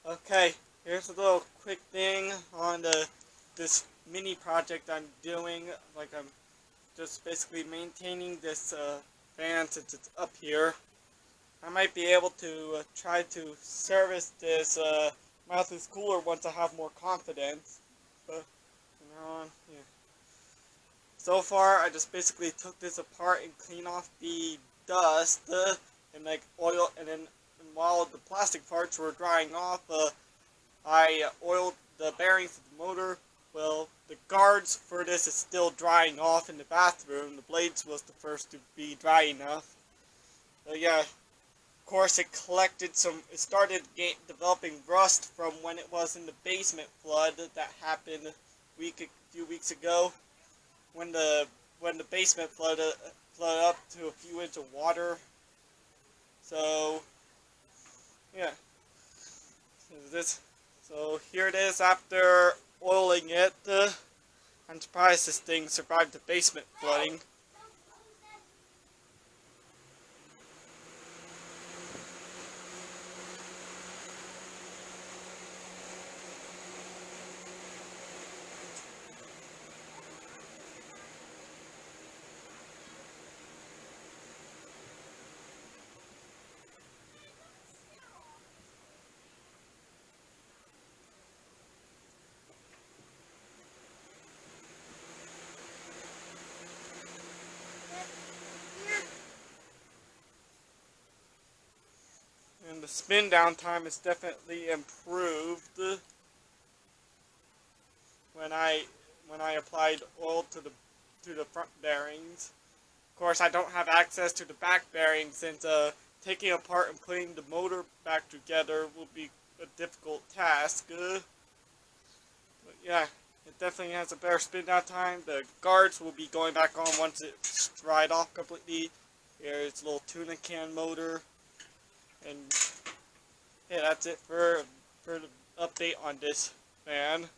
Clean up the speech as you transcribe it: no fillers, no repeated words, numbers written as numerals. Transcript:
Okay, here's a little quick thing on this mini project I'm doing. Like I'm just basically maintaining this fan since it's up here. I might be able to try to service this mouthless cooler once I have more confidence. But yeah. So far, I just basically took this apart and cleaned off the dust and like oil, and while the plastic parts were drying off, I oiled the bearings of the motor. Well, the guards for this is still drying off in the bathroom. The blades was the first to be dry enough. But yeah, of course it started developing rust from when it was in the basement flood that happened a few weeks ago. When the basement flooded up to a few inches of water. So yeah, so here it is after oiling it. I'm surprised this thing survived the basement flooding. And the spin down time is definitely improved when I applied oil to the front bearings. Of course, I don't have access to the back bearings since taking apart and putting the motor back together will be a difficult task. But yeah, it definitely has a better spin down time. The guards will be going back on once it's dried off completely. Here's a little tuna can motor. And yeah, that's it for the update on this fan.